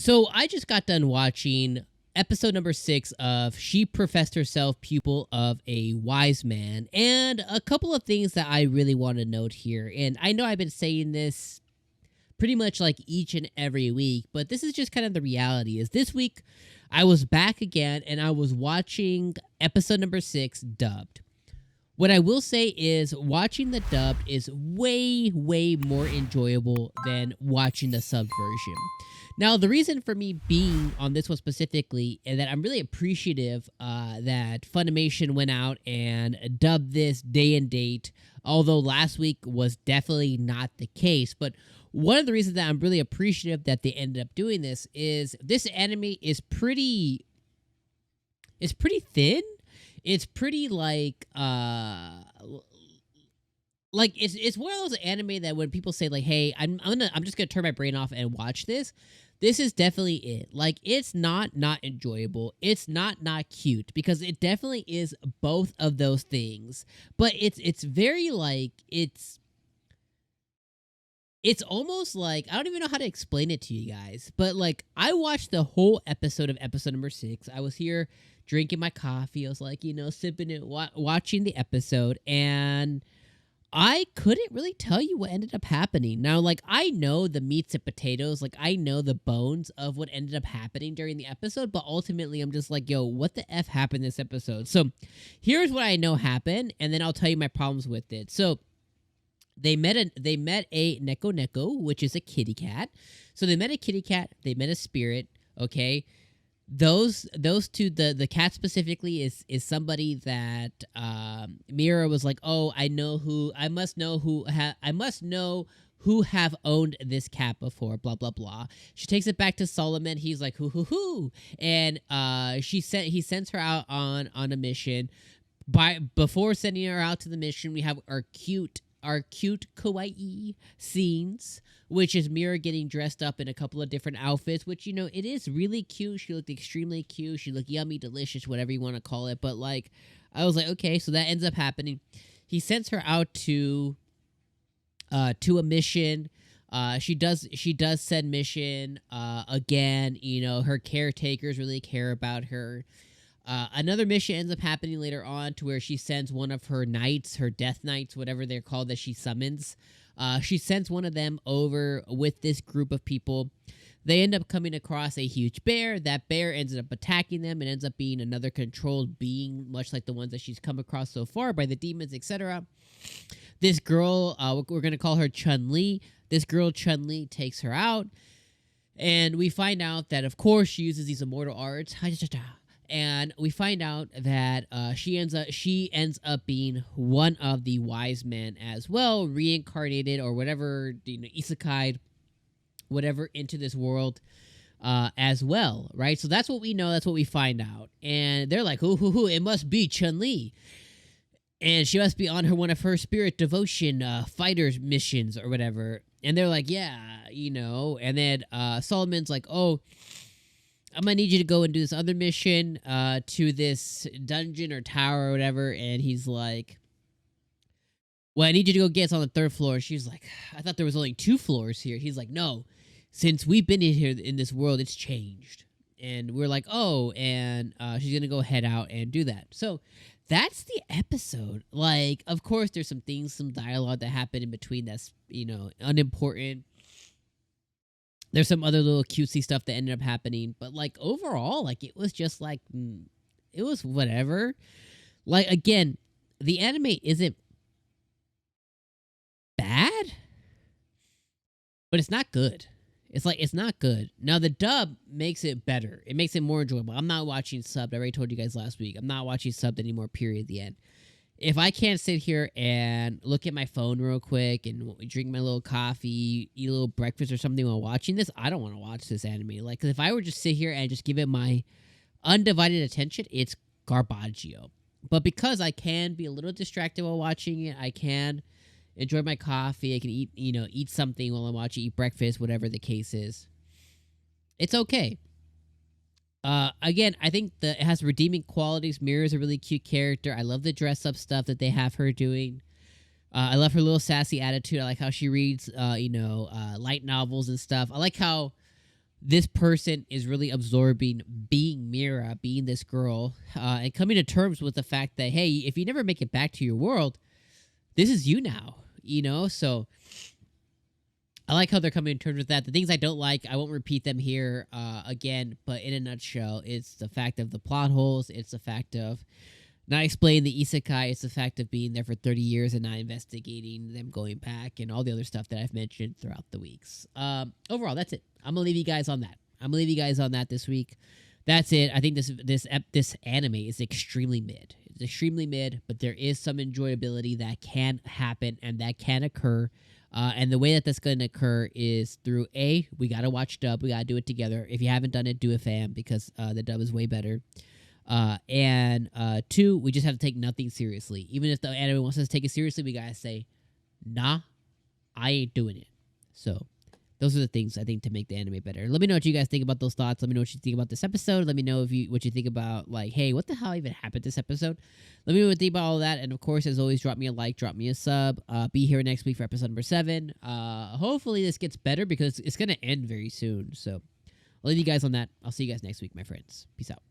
So I just got done watching episode number 6 of She Professed Herself Pupil of a Wise Man, and a couple of things that I really want to note here. And I know I've been saying this pretty much like each and every week, but this is just kind of the reality. Is this week I was back again and I was watching episode number 6 dubbed. What I will say is watching the dubbed is way, way more enjoyable than watching the sub version. Now, the reason for me being on this one specifically is that I'm really appreciative that Funimation went out and dubbed this day and date, although last week was definitely not the case. But one of the reasons that I'm really appreciative that they ended up doing this is this anime is pretty thin. It's pretty like it's one of those anime that when people say like, "Hey, I'm just gonna turn my brain off and watch this," this is definitely it. Like, it's not enjoyable. It's not cute, because it definitely is both of those things. But it's very like it's almost like, I don't even know how to explain it to you guys. But like, I watched the whole episode of episode number 6. I was here drinking my coffee. I was like, sipping it, watching the episode, and I couldn't really tell you what ended up happening. Now, like, I know the meats and potatoes, like, I know the bones of what ended up happening during the episode, but ultimately I'm just like, yo, what the F happened this episode? So here's what I know happened, and then I'll tell you my problems with it. So they met a neko, which is a kitty cat. So they met a kitty cat, they met a spirit, okay? Those two, the cat specifically is somebody that Mira was like, oh, I must know who have owned this cat before, blah blah blah. She takes it back to Solomon. He's like, hoo, and he sends her out on a mission. Before sending her out to the mission, we have our cute kawaii scenes, which is Mira getting dressed up in a couple of different outfits, which, it is really cute. She looked extremely cute. She looked yummy, delicious, whatever you want to call it. But like, I was like, okay, so that ends up happening. He sends her out to a mission. She does said mission again. Her caretakers really care about her. Another mission ends up happening later on to where she sends one of her knights, her death knights, whatever they're called, that she summons. She sends one of them over with this group of people. They end up coming across a huge bear. That bear ends up attacking them. It ends up being another controlled being, much like the ones that she's come across so far by the demons, etc. This girl, we're going to call her Chun-Li. This girl, Chun-Li, takes her out. And we find out that, of course, she uses these immortal arts. And we find out that she ends up being one of the wise men as well, reincarnated or whatever, isekai, whatever, into this world as well, right? So that's what we know. That's what we find out. And they're like, ooh, it must be Chun-Li. And she must be on one of her spirit devotion fighters missions or whatever. And they're like, yeah, And then Solomon's like, oh, I'm going to need you to go and do this other mission to this dungeon or tower or whatever. And he's like, well, I need you to go get us on the 3rd floor. She's like, I thought there was only 2 floors here. He's like, no, since we've been in here in this world, it's changed. And we're like, oh, and she's going to go head out and do that. So that's the episode. Like, of course, there's some dialogue that happened in between that's, unimportant. There's some other little cutesy stuff that ended up happening. But, like, overall, like, it was just, like, it was whatever. Like, again, the anime isn't bad, but it's not good. It's not good. Now, the dub makes it better. It makes it more enjoyable. I'm not watching subbed. I already told you guys last week. I'm not watching subbed anymore, period, at the end. If I can't sit here and look at my phone real quick and drink my little coffee, eat a little breakfast or something while watching this, I don't want to watch this anime. Like, 'cause if I were to sit here and just give it my undivided attention, it's garbaggio. But because I can be a little distracted while watching it, I can enjoy my coffee, I can eat something while I'm watching, eat breakfast, whatever the case is. It's okay. Again, I think it has redeeming qualities. Mira's a really cute character. I love the dress-up stuff that they have her doing. I love her little sassy attitude. I like how she reads, light novels and stuff. I like how this person is really absorbing being Mira, being this girl, and coming to terms with the fact that, hey, if you never make it back to your world, this is you now, you know? So I like how they're coming to terms with that. The things I don't like, I won't repeat them here again, but in a nutshell, it's the fact of the plot holes. It's the fact of not explaining the isekai. It's the fact of being there for 30 years and not investigating them going back and all the other stuff that I've mentioned throughout the weeks. Overall, that's it. I'm going to leave you guys on that. This week. That's it. I think this anime is extremely mid. It's extremely mid, but there is some enjoyability that can happen and that can occur. And the way that that's going to occur is through we got to watch dub. We got to do it together. If you haven't done it, do it, fam, because the dub is way better. And 2, we just have to take nothing seriously. Even if the anime wants us to take it seriously, we got to say, nah, I ain't doing it. So those are the things I think to make the anime better. Let me know what you guys think about those thoughts. Let me know what you think about this episode. Let me know what you think about, like, hey, what the hell even happened this episode? Let me know what you think about all that. And of course, as always, drop me a like, drop me a sub. Be here next week for episode number 7. Hopefully this gets better because it's going to end very soon. So I'll leave you guys on that. I'll see you guys next week, my friends. Peace out.